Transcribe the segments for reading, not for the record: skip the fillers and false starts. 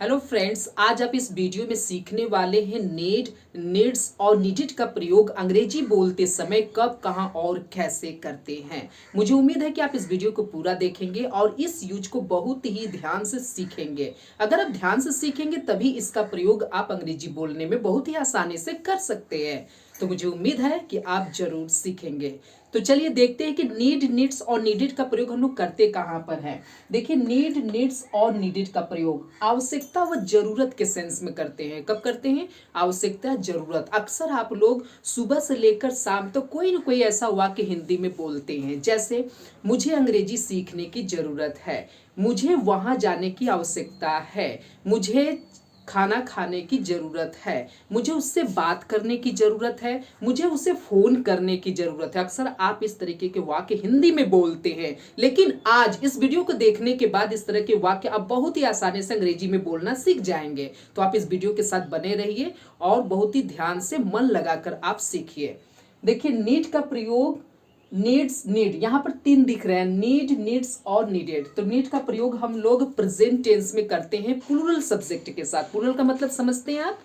Hello friends, आज आप इस वीडियो में सीखने वाले हैं नीड, नीड्स और नीडेड का प्रयोग अंग्रेजी बोलते समय कब, कहां और कैसे करते हैं। मुझे उम्मीद है कि आप इस वीडियो को पूरा देखेंगे और इस यूज को बहुत ही ध्यान से सीखेंगे। अगर आप ध्यान से सीखेंगे तभी इसका प्रयोग आप अंग्रेजी बोलने में बहुत ही आसानी से कर सकते हैं। तो मुझे उम्मीद है कि आप जरूर सीखेंगे। तो चलिए देखते हैं कि नीड, नीड्स और नीडेड का प्रयोग हम लोग करते कहाँ पर है। देखिए, नीड, नीड्स और नीडेड का प्रयोग आवश्यकता व जरूरत के सेंस में करते हैं। कब करते हैं? आवश्यकता, जरूरत। अक्सर आप लोग सुबह से लेकर शाम तक कोई ना कोई ऐसा वाक्य हिंदी में बोलते हैं, जैसे मुझे अंग्रेजी सीखने की जरूरत है, मुझे वहां जाने की आवश्यकता है, मुझे खाना खाने की जरूरत है, मुझे उससे बात करने की जरूरत है, मुझे उसे फोन करने की जरूरत है। अक्सर आप इस तरीके के वाक्य हिंदी में बोलते हैं, लेकिन आज इस वीडियो को देखने के बाद इस तरह के वाक्य आप बहुत ही आसानी से अंग्रेजी में बोलना सीख जाएंगे। तो आप इस वीडियो के साथ बने रहिए और बहुत ही ध्यान से मन लगाकर आप सीखिए। देखिए, नीड का प्रयोग, नीड्स, नीड यहाँ पर तीन दिख रहे हैं, नीड, नीड्स और नीडेड। तो नीड का प्रयोग हम लोग प्रेजेंट टेंस में करते हैं प्लूरल सब्जेक्ट के साथ। प्लूरल का मतलब समझते हैं आप?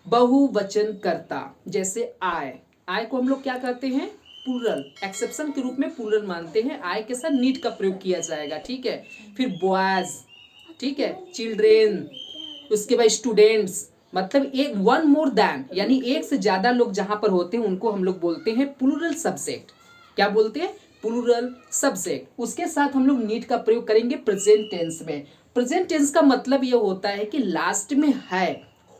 बहुवचन कर्ता। जैसे आय को हम लोग क्या करते हैं? प्लूरल, एक्सेप्शन के रूप में प्लूरल मानते हैं। आय के साथ नीड का प्रयोग किया जाएगा, ठीक है। फिर बॉयज, ठीक है, चिल्ड्रेन, उसके बाद स्टूडेंट्स। मतलब एक वन मोर देन, यानी एक से ज्यादा लोग जहां पर होते हैं उनको हम लोग बोलते हैं प्लूरल सब्जेक्ट। क्या बोलते हैं? Plural subject. उसके साथ हम लोग नीड का प्रयोग करेंगे प्रेजेंट टेंस में। प्रेजेंट टेंस का मतलब यह होता है कि लास्ट में है,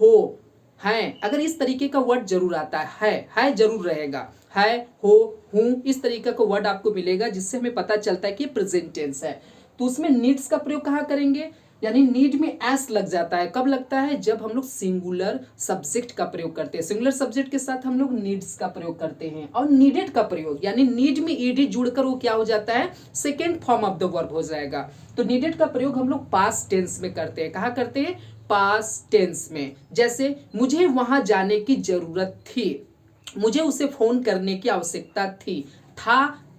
हो, है, अगर इस तरीके का वर्ड जरूर आता है जरूर रहेगा, है, हो, हूं, इस तरीके का वर्ड आपको मिलेगा जिससे हमें पता चलता है कि प्रेजेंट टेंस है। तो उसमें नीड्स का प्रयोग कहाँ करेंगे? यानी नीड में एस लग जाता है। कब लगता है? जब हम लोग सिंगुलर सब्जेक्ट का प्रयोग करते हैं। सिंगुलर सब्जेक्ट के साथ हम लोग नीड्स का प्रयोग करते हैं। और नीडेड का प्रयोग, यानी नीड में ईडी जुड़कर वो क्या हो जाता है? Second form of the verb हो जाएगा। तो नीडेड का प्रयोग हम लोग पास्ट टेंस में करते हैं। कहाँ करते हैं? पास्ट टेंस में। जैसे मुझे वहां जाने की जरूरत थी, मुझे उसे फोन करने की आवश्यकता थी।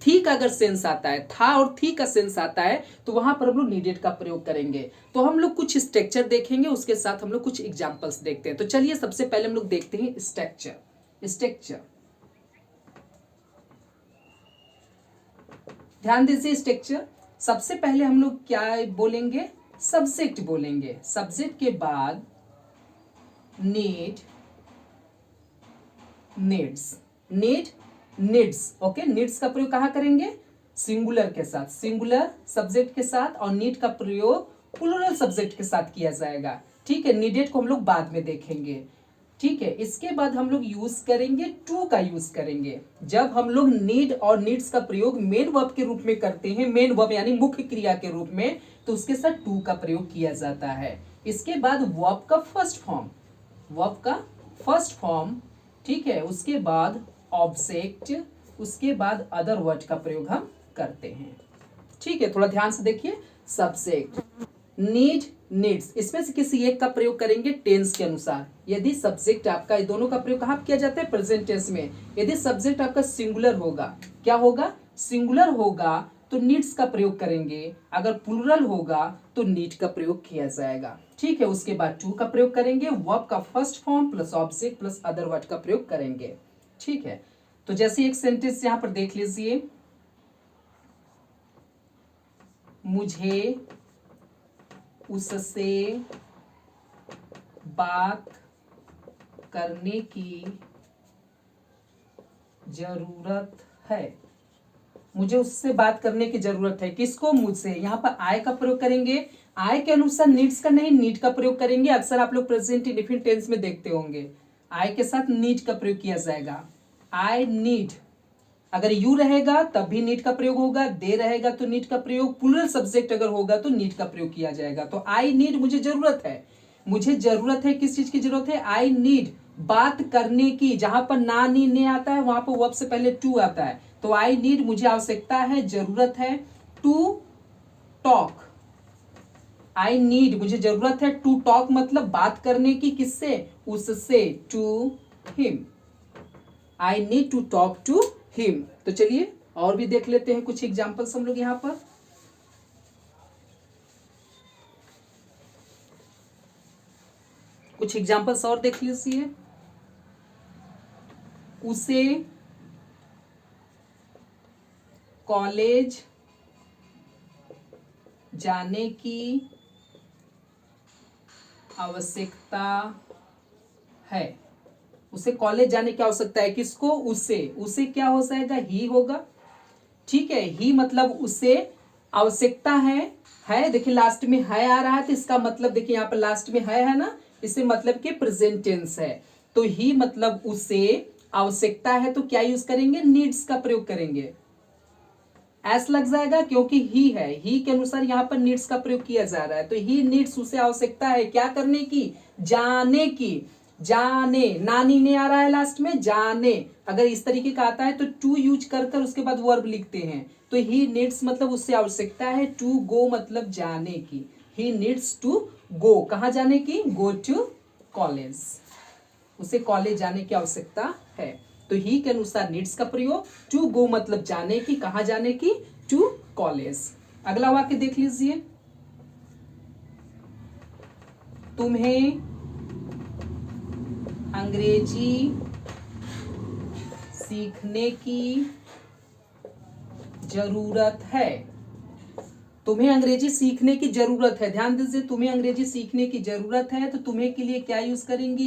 थी का अगर सेंस आता है, था और थी का सेंस आता है, तो वहां पर हम लोग नीडेड का प्रयोग करेंगे। तो हम लोग कुछ स्ट्रक्चर देखेंगे, उसके साथ हम लोग कुछ एग्जांपल्स देखते हैं। तो चलिए सबसे पहले हम लोग देखते हैं स्ट्रक्चर। स्ट्रक्चर, ध्यान दीजिए। स्ट्रक्चर, सबसे पहले हम लोग क्या बोलेंगे? सब्जेक्ट बोलेंगे। सब्जेक्ट के बाद need, needs, need, needs. Okay, needs का प्रयोग कहां करेंगे? सिंगुलर के साथ, सिंगुलर सब्जेक्ट के साथ। और नीड का प्रयोग प्लूरल सब्जेक्ट के साथ किया जाएगा, ठीक है। नीडेड को हम लोग बाद में देखेंगे, ठीक है। इसके बाद हम लोग यूज करेंगे टू का यूज करेंगे। जब हम लोग नीड और नीड्स का प्रयोग मेन वर्ब के रूप में करते हैं, मेन वर्ब यानी मुख्य क्रिया के रूप में, तो उसके साथ टू का प्रयोग किया जाता है। इसके बाद वर्ब का फर्स्ट फॉर्म, वर्ब का फर्स्ट फॉर्म, ठीक है। उसके बाद ऑब्जेक्ट, उसके बाद अदर वर्ड का प्रयोग हम करते हैं, ठीक है। थोड़ा ध्यान से देखिए। सब्जेक्ट, नीड, नीड्स, इसमें से किसी एक का प्रयोग करेंगे टेंस के अनुसार। यदि सब्जेक्ट आपका, दोनों का प्रयोग कहाँ किया जाता है? प्रेजेंट टेंस में। यदि सब्जेक्ट आपका सिंगुलर होगा, क्या होगा? सिंगुलर होगा तो नीड्स का प्रयोग करेंगे। अगर प्लूरल होगा तो नीड का प्रयोग किया जाएगा, ठीक है। उसके बाद टू का प्रयोग करेंगे, वर्ब का first form plus object plus other word का प्रयोग करेंगे, ठीक है। तो जैसे एक सेंटेंस यहां पर देख लीजिए, मुझे उससे बात करने की जरूरत है, मुझे उससे बात करने की जरूरत है। किसको? मुझसे। यहां पर आय का प्रयोग करेंगे। आय के अनुसार नीड्स का नहीं, नीड का प्रयोग करेंगे। अक्सर आप लोग प्रेजेंट इंडेफिनिट टेंस में देखते होंगे, आय के साथ नीड का प्रयोग किया जाएगा। आई नीड, अगर यू रहेगा तब भी नीड का प्रयोग होगा, दे रहेगा तो नीड का प्रयोग, प्लूरल सब्जेक्ट अगर होगा तो नीड का प्रयोग किया जाएगा। तो आई नीड, मुझे जरूरत है। मुझे जरूरत है, किस चीज की जरूरत है? आई नीड, बात करने की। जहां पर ना, नी, ने आता है वहां पर वर्ब से पहले टू आता है। तो आई नीड, मुझे आवश्यकता है, जरूरत है। टू टॉक, आई नीड, मुझे जरूरत है टू टॉक, मतलब बात करने की। किससे? उससे। To him, I need to talk to him. तो चलिए और भी देख लेते हैं कुछ एग्जांपल्स हम लोग यहां पर। कुछ एग्जांपल्स और देख लीजिए। उसे कॉलेज जाने की आवश्यकता है। उसे कॉलेज जाने की आवश्यकता है, किसको? उसे क्या हो जाएगा? ही होगा। ठीक है, ही मतलब उसे आवश्यकता है देखिए लास्ट में है आ रहा है, तो इसका मतलब देखिए यहाँ पर लास्ट में है ना, इससे मतलब कि प्रेजेंट टेंस है। तो ही मतलब उसे आवश्यकता है, तो क्या यूज करेंगे? नीड्स का प्रयोग करेंगे। एस लग जाएगा क्योंकि ही है, ही के अनुसार यहाँ पर नीड्स का प्रयोग किया जा रहा है। तो ही नीड्स, उसे आवश्यकता है क्या करने की? जाने की। जाने, नानी ने आ रहा है लास्ट में, जाने। अगर इस तरीके का आता है तो टू यूज कर उसके बाद वर्ब लिखते हैं। तो ही नीड्स मतलब उससे आवश्यकता है, टू गो मतलब जाने की। ही नीड्स टू गो, कहाँ जाने की? Go to college. उसे कॉलेज जाने की आवश्यकता है। तो ही के अनुसार नीड्स का प्रयोग, टू गो मतलब जाने की, कहां जाने की? To college. अगला वाक्य देख लीजिए। तुम्हें अंग्रेजी सीखने की जरूरत है। तुम्हें अंग्रेजी सीखने की जरूरत है, ध्यान दीजिए, तुम्हें अंग्रेजी सीखने की जरूरत है। तो तुम्हें के लिए क्या यूज करेंगे?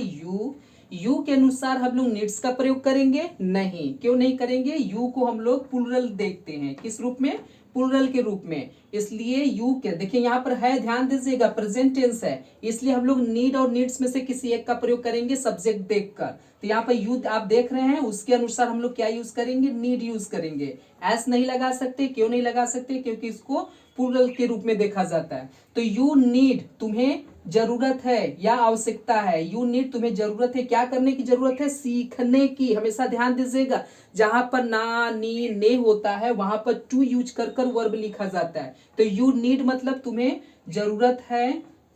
यू के अनुसार हम लोग नीड्स का प्रयोग करेंगे? नहीं, क्यों नहीं करेंगे? यू को हम लोग प्लूरल देखते हैं, किस रूप में? प्लूरल के रूप में। इसलिए यू के देखिए यहाँ पर है, ध्यान दीजिएगा, प्रेजेंट टेंस है, इसलिए हम लोग नीड और नीड्स में से किसी एक का प्रयोग करेंगे सब्जेक्ट देखकर। तो यहाँ पर यू आप देख रहे हैं, उसके अनुसार हम लोग क्या यूज करेंगे? नीड यूज करेंगे। एस नहीं लगा सकते, क्यों नहीं लगा सकते? क्योंकि इसको प्लूरल के रूप में देखा जाता है। तो यू नीड, तुम्हें जरूरत है या आवश्यकता है। यू नीड, तुम्हें जरूरत है, क्या करने की जरूरत है? सीखने की। हमेशा ध्यान दीजिएगा, जहां पर ना, नी, ने होता है वहां पर टू यूज कर वर्ब लिखा जाता है। तो यू नीड मतलब तुम्हें जरूरत है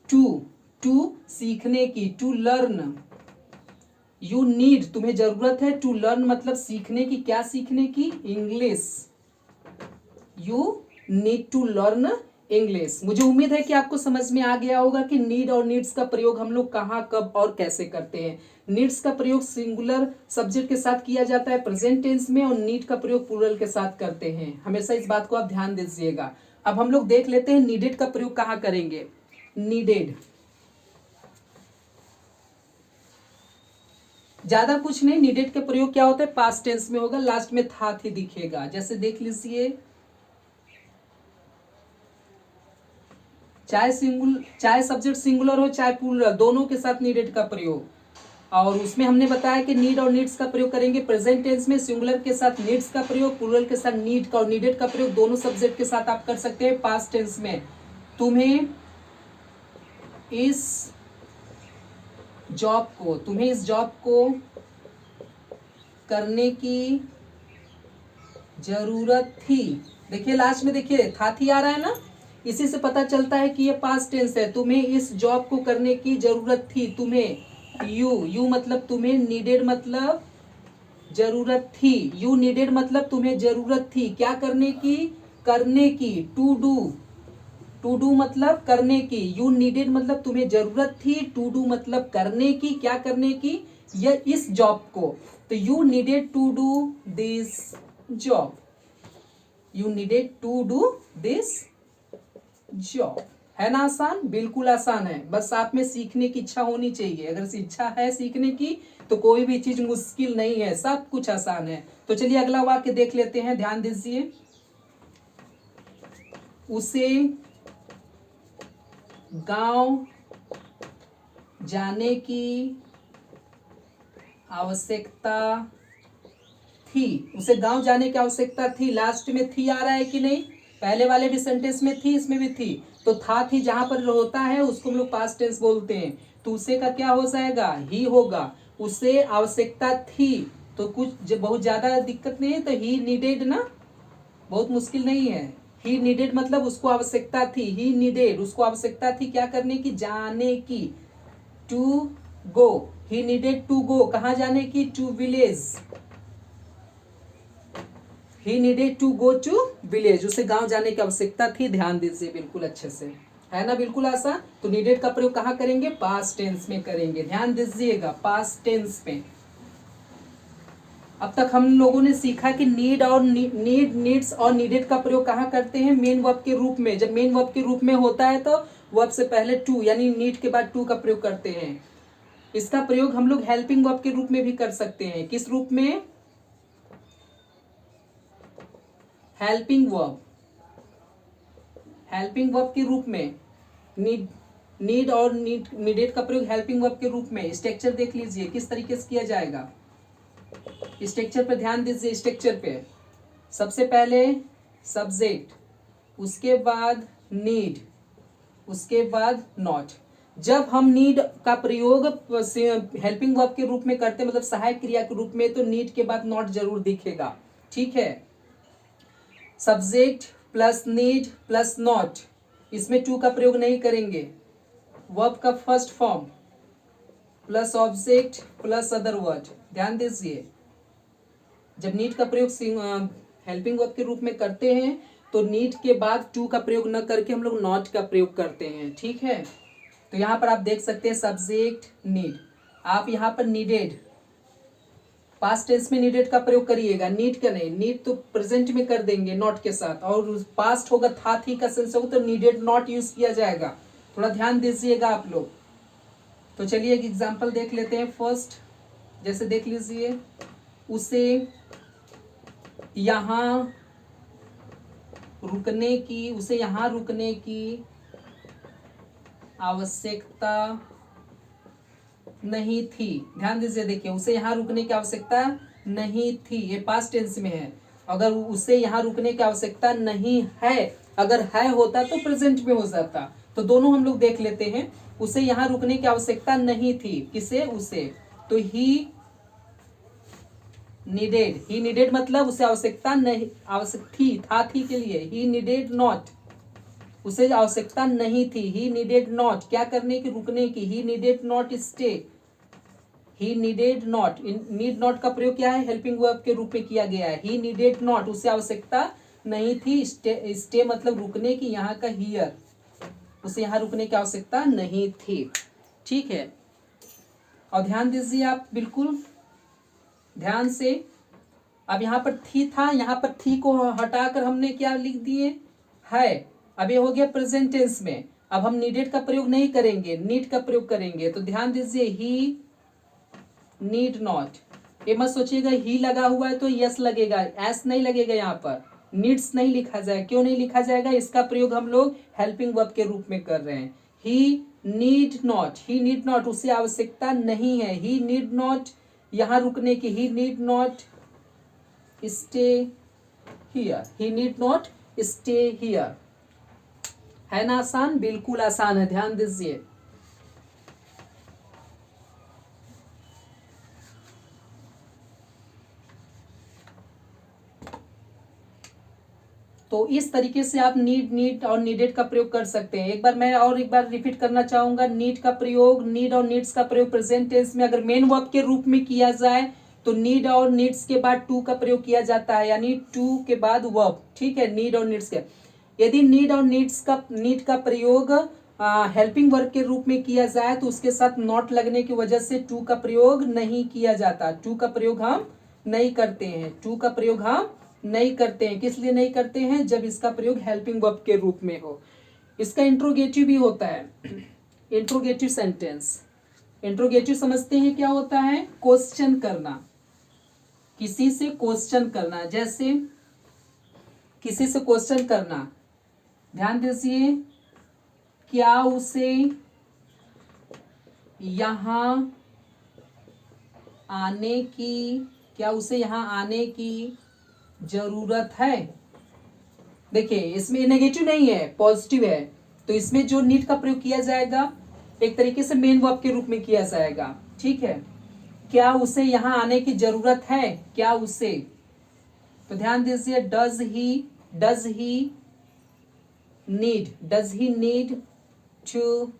टू सीखने की, टू लर्न। यू नीड, तुम्हें जरूरत है टू लर्न मतलब सीखने की, क्या सीखने की? English. You need to learn English. मुझे उम्मीद है कि आपको समझ में आ गया होगा कि नीड और नीड्स का प्रयोग हम लोग कहां, कब और कैसे करते हैं। नीड्स का प्रयोग सिंगुलर सब्जेक्ट के साथ किया जाता है प्रेजेंट टेंस में, और नीड का प्रयोग प्लूरल के साथ करते हैं। हमेशा इस बात को आप ध्यान दीजिएगा। अब हम लोग देख लेते हैं नीडेड का प्रयोग कहां करेंगे। नीडेड ज्यादा कुछ नहीं, नीडेड का प्रयोग क्या होता है? पास्ट टेंस में होगा, लास्ट में था थी दिखेगा। जैसे देख लीजिए, चाहे सब्जेक्ट सिंगुलर हो चाहे प्लूरल, दोनों के साथ नीडेड का प्रयोग। और उसमें हमने बताया कि नीड और नीड्स का प्रयोग करेंगे प्रेजेंट टेंस में, सिंगुलर के साथ नीड्स का प्रयोग, प्लूरल के साथ नीड का और नीडेड का प्रयोग दोनों सब्जेक्ट के साथ आप कर सकते हैं पास्ट टेंस में। तुम्हें इस जॉब को करने की जरूरत थी। देखिए लास्ट में देखिए था थी आ रहा है ना, इसी से पता चलता है कि ये पास्ट टेंस है। तुम्हें इस जॉब को करने की जरूरत थी। तुम्हें, यू मतलब तुम्हें, नीडेड मतलब जरूरत थी। यू नीडेड मतलब तुम्हें जरूरत थी क्या करने की? करने की, टू डू मतलब करने की। यू नीडेड मतलब तुम्हें जरूरत थी, टू डू मतलब करने की, क्या करने की? यह इस जॉब को। तो you needed to do this job. You needed to do this job. है ना आसान? बिल्कुल आसान है, बस आप में सीखने की इच्छा होनी चाहिए। अगर इच्छा है सीखने की तो कोई भी चीज मुश्किल नहीं है, सब कुछ आसान है। तो चलिए अगला वाक्य देख लेते हैं, ध्यान दीजिए। उसे गांव जाने की आवश्यकता थी। उसे गांव जाने की आवश्यकता थी। लास्ट में थी आ रहा है कि नहीं? पहले वाले भी सेंटेंस में थी, इसमें भी थी। तो था थी जहां पर होता है उसको हम लोग पास्ट टेंस बोलते हैं। तो उसे का क्या हो जाएगा? ही होगा। उसे आवश्यकता थी, तो कुछ बहुत ज्यादा दिक्कत नहीं है। तो ही नीडेड ना, बहुत मुश्किल नहीं है। ही नीडेड मतलब उसको आवश्यकता थी। ही नीडेड, उसको आवश्यकता थी क्या करने की? जाने की। To go, he needed to go, कहां जाने की? To village. He needed to go to village, उसे गांव जाने की आवश्यकता थी। ध्यान दीजिए बिल्कुल अच्छे से। है ना, बिल्कुल आसान। तो नीडेड का प्रयोग कहाँ करेंगे, पास्ट टेंस में करेंगे, ध्यान दीजिएगा पास्ट टेंस में। अब तक हम लोगों ने सीखा कि नीड और नीड्स और नीडेड का प्रयोग कहाँ करते हैं, मेन वर्ब के रूप में। जब मेन वर्ब के रूप में होता है तो वर्ब से पहले टू यानी नीड के बाद टू का प्रयोग करते हैं। इसका प्रयोग हम लोग हेल्पिंग वर्ब के रूप में भी कर सकते हैं। किस रूप में, हेल्पिंग वर्ब, हेल्पिंग वर्ब के रूप में। नीड और नीडेड का प्रयोग हेल्पिंग वर्ब के रूप में। स्ट्रक्चर देख लीजिए किस तरीके से किया जाएगा। स्ट्रक्चर पे ध्यान दीजिए, स्ट्रक्चर पे सबसे पहले सब्जेक्ट, उसके बाद नीड, उसके बाद नॉट। जब हम नीड का प्रयोग हेल्पिंग वर्ब के रूप में करते मतलब सहायक क्रिया के रूप में, तो नीड के बाद नॉट जरूर दिखेगा, ठीक है। Subject plus need plus not, इसमें टू का प्रयोग नहीं करेंगे। वर्ब का first form plus object plus other word, ध्यान दीजिए। जब नीड का प्रयोग हेल्पिंग वर्ब के रूप में करते हैं तो नीड के बाद टू का प्रयोग न करके हम लोग नॉट का प्रयोग करते हैं, ठीक है। तो यहाँ पर आप देख सकते हैं सब्जेक्ट नीड। आप यहाँ पर नीडेड, पास्ट टेंस में नीडेड का प्रयोग करिएगा, नीड का नहीं। नीड तो प्रेजेंट में कर देंगे नॉट के साथ, और पास्ट होगा था थी का सेंस होगा तो नीडेड नॉट यूज किया जाएगा। थोड़ा ध्यान दीजिएगा आप लोग। तो चलिए एक एग्जांपल देख लेते हैं। फर्स्ट जैसे देख लीजिए, उसे यहाँ रुकने की, उसे यहाँ रुकने की आवश्यकता नहीं थी। ध्यान दीजिए, देखिए उसे यहाँ रुकने की आवश्यकता नहीं थी, ये पास्ट टेंस में है। अगर उसे यहाँ रुकने की आवश्यकता नहीं है, अगर है होता तो प्रेजेंट में हो जाता। तो दोनों हम लोग देख लेते हैं। उसे यहाँ रुकने की आवश्यकता नहीं थी, किसे, उसे। तो ही नीडेड, ही नीडेड मतलब उसे आवश्यकता नहीं, आवश्यक थी, था थी के लिए। ही नीडेड नॉट, उसे आवश्यकता नहीं थी। ही नीडेड नॉट, क्या करने की, रुकने की। He needed not stay, he needed not. Need not का प्रयोग क्या है, हेल्पिंग वर्ब के रूप में किया गया है। ही नीडेड नॉट, उसे आवश्यकता नहीं थी। स्टे मतलब रुकने की, यहाँ का हियर, उसे यहाँ रुकने की आवश्यकता नहीं थी, ठीक है। और ध्यान दीजिए आप बिल्कुल ध्यान से। अब यहाँ पर थी था, यहाँ पर थी को हटाकर हमने क्या लिख दिए, है। अब ये हो गया प्रेजेंट टेंस में। अब हम नीडेड का प्रयोग नहीं करेंगे, नीड का प्रयोग करेंगे। तो ध्यान दीजिए, ही नीड नॉट। ये मत सोचिएगा ही लगा हुआ है तो यस लगेगा, एस नहीं लगेगा। यहाँ पर नीड्स नहीं लिखा जाए, क्यों नहीं लिखा जाएगा, इसका प्रयोग हम लोग हेल्पिंग वर्ब के रूप में कर रहे हैं। He need not, he need not, उसे आवश्यकता नहीं है। ही नीड नॉट यहाँ रुकने की, he need not stay here, he need not stay here. है ना आसान, बिल्कुल आसान है, ध्यान दीजिए। तो इस तरीके से आप नीड और नीडेड का प्रयोग कर सकते हैं। एक बार रिपीट करना चाहूंगा। नीड का प्रयोग, नीड और नीड्स का प्रयोग प्रेजेंट टेंस में अगर मेन वर्ब के रूप में किया जाए तो नीड और नीड्स के बाद टू का प्रयोग किया जाता है, यानी टू के बाद वर्ब, ठीक है। नीड और नीड्स के, यदि नीड और नीड का प्रयोग हेल्पिंग वर्ब के रूप में किया जाए तो उसके साथ नॉट लगने की वजह से टू का प्रयोग नहीं किया जाता। टू का प्रयोग हम नहीं करते हैं, टू का प्रयोग हम नहीं करते हैं। किस लिए नहीं करते हैं, जब इसका प्रयोग हेल्पिंग वर्ब के रूप में हो। इसका इंट्रोगेटिव भी होता है, इंट्रोगेटिव सेंटेंस। इंट्रोगेटिव समझते हैं क्या होता है, क्वेश्चन करना, किसी से क्वेश्चन करना। जैसे किसी से क्वेश्चन करना, ध्यान दीजिए, क्या उसे यहाँ आने की, क्या उसे यहाँ आने की जरूरत है। देखिए इसमें नेगेटिव नहीं है, पॉजिटिव है। तो इसमें जो नीड का प्रयोग किया जाएगा एक तरीके से मेन वर्ब के रूप में किया जाएगा, ठीक है। क्या उसे यहाँ आने की जरूरत है, क्या उसे। तो ध्यान दीजिए, does he need to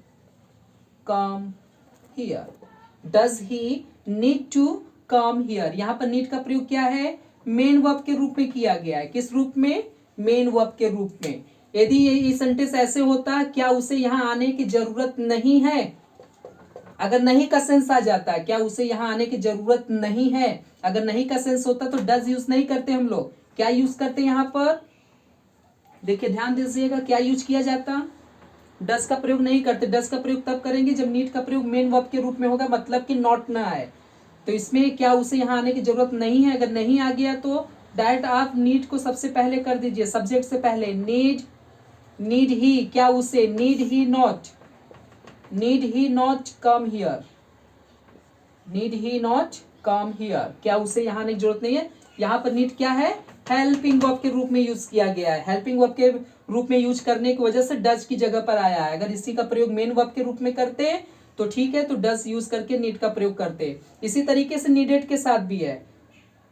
come here, does he need to come here. यहाँ पर नीड का प्रयोग क्या है, मेन वर्ब के रूप में किया गया है। किस रूप में, मेन वर्ब के रूप में। यदि ये सेंटेंस ऐसे होता, क्या उसे यहाँ आने की जरूरत नहीं है, अगर नहीं का सेंस आ जाता, क्या उसे यहाँ आने की जरूरत नहीं है, अगर नहीं का सेंस होता तो डज यूज नहीं करते हम लोग, क्या यूज करते यहाँ पर, देखिए ध्यान दीजिएगा, क्या यूज किया जाता, डज का प्रयोग नहीं करते। डज का प्रयोग तब करेंगे जब नीड का प्रयोग मेन वर्ब के रूप में होगा, मतलब कि नॉट ना आए। तो इसमें क्या उसे यहाँ आने की जरूरत नहीं है, अगर नहीं आ गया तो डायरेक्ट आप नीड को सबसे पहले कर दीजिए, सब्जेक्ट से पहले। नीड, नीड ही, क्या उसे, need he not, need he not come here, need he not come here, क्या उसे यहाँ आने की जरूरत नहीं है। यहाँ पर नीड क्या है, हेल्पिंग वर्ब के रूप में यूज किया गया है, हेल्पिंग वर्ब के रूप में यूज करने की वजह से डज की जगह पर आया है। अगर इसी का प्रयोग मेन वर्ब के रूप में करते हैं तो ठीक है, तो डज यूज करके नीड का प्रयोग करते हैं। इसी तरीके से नीडेड के साथ भी है,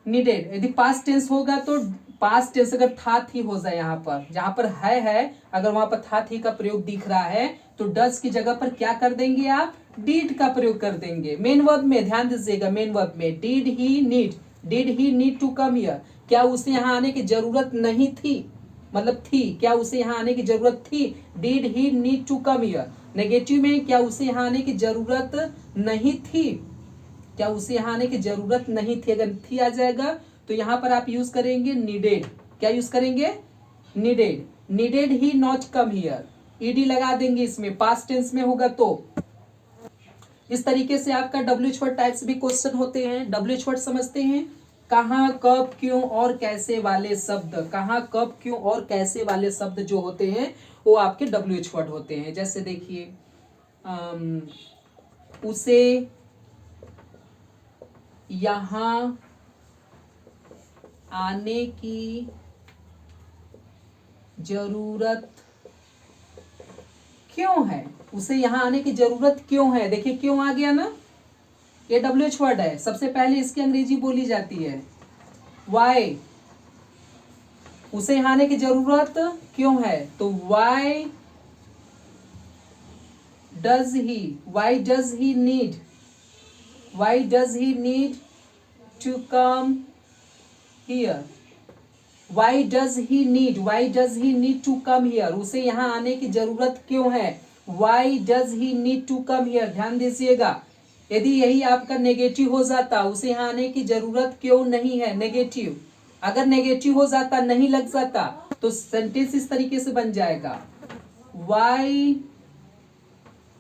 नीडेड यदि पास्ट टेंस होगा तो पास्ट टेंस अगर था थी हो जाए, यहाँ पर जहां पर है अगर वहां पर था थी का प्रयोग दिख रहा है तो डज की जगह पर क्या कर देंगे आप, डीड का प्रयोग कर देंगे। मेन वर्ब में ध्यान दीजिएगा, मेन वर्ब में did he need, did he need to come here, क्या उसे यहाँ आने की जरूरत नहीं थी, मतलब थी, क्या उसे यहाँ आने की जरूरत थी, did he need to come here. Negative में क्या उसे यहाँ आने की जरूरत नहीं थी, क्या उसे यहाँ आने की जरूरत नहीं थी, अगर थी आ जाएगा तो यहाँ पर आप यूज करेंगे नीडेड, क्या यूज करेंगे, needed, needed he not come here, ED लगा देंगे इसमें, पास्ट टेंस में होगा तो। इस तरीके से आपका WH वर्ड टाइप्स भी क्वेश्चन होते हैं। WH वर्ड समझते हैं, कहाँ, कब, क्यों और कैसे वाले शब्द, कहाँ, कब, क्यों और कैसे वाले शब्द जो होते हैं वो आपके WH वर्ड होते हैं। जैसे देखिए उसे यहाँ आने की जरूरत क्यों है, उसे यहाँ आने की जरूरत क्यों है, देखिए क्यों आ गया ना, ये WH वर्ड है, सबसे पहले इसकी अंग्रेजी बोली जाती है वाई, उसे यहाँ आने की जरूरत क्यों है, तो why does he, why does he need, why does he need to come here, why does he need, why does he need to come here, उसे यहाँ आने की जरूरत क्यों है, why does he need to come here. ध्यान दीजिएगा, यदि यही आपका नेगेटिव हो जाता, उसे यहाँ आने की जरूरत क्यों नहीं है, नेगेटिव, अगर नेगेटिव हो जाता, नहीं लग जाता, तो सेंटेंस इस तरीके से बन जाएगा, why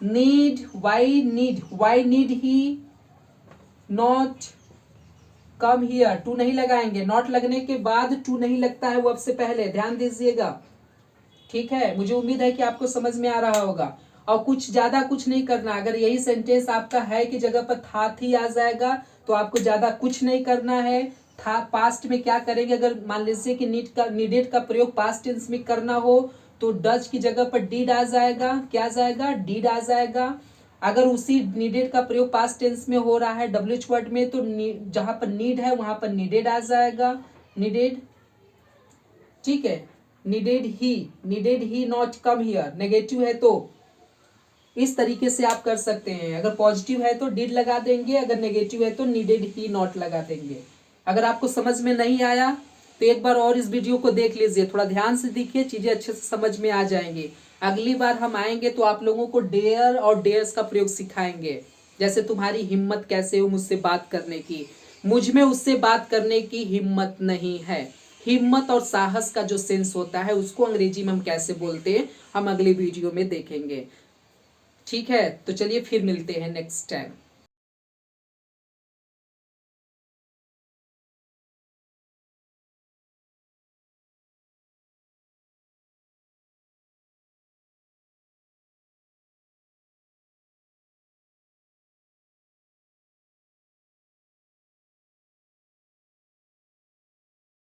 need, why need, why need he not come here, to नहीं लगाएंगे, नॉट लगने के बाद टू नहीं लगता है वर्ब से पहले, ध्यान दीजिएगा, ठीक है। मुझे उम्मीद है कि आपको समझ में आ रहा होगा, और कुछ ज्यादा कुछ नहीं करना, अगर यही सेंटेंस आपका है की जगह पर था थी आ जाएगा तो आपको ज्यादा कुछ नहीं करना है। था पास्ट में क्या करेंगे, अगर मान लीजिए कि नीड का, नीडेड का प्रयोग पास्ट टेंस में करना हो तो डज की जगह पर डीड आ जाएगा, क्या आ जाएगा, डीड आ जाएगा। अगर उसी नीडेड का प्रयोग पास्ट टेंस में हो रहा है WH वर्ड में तो जहां पर नीड है वहां पर नीडेड आ जाएगा, नीडेड, ठीक है, needed he not come here, negative है तो इस तरीके से आप कर सकते हैं। अगर पॉजिटिव है तो डिड लगा देंगे, अगर नेगेटिव है तो नीडेड ही नॉट लगा देंगे। अगर आपको समझ में नहीं आया तो एक बार और इस वीडियो को देख लीजिए, थोड़ा ध्यान से देखिए, चीजें अच्छे से समझ में आ जाएंगी। अगली बार हम आएंगे तो आप लोगों को डेयर और डेयर्स का प्रयोग सिखाएंगे, जैसे तुम्हारी हिम्मत कैसे हो मुझसे बात करने की, मुझ में उससे बात करने की हिम्मत नहीं है। हिम्मत और साहस का जो सेंस होता है उसको अंग्रेजी में हम कैसे बोलते हैं, हम अगली वीडियो में देखेंगे। ठीक है, तो चलिए फिर मिलते हैं नेक्स्ट टाइम।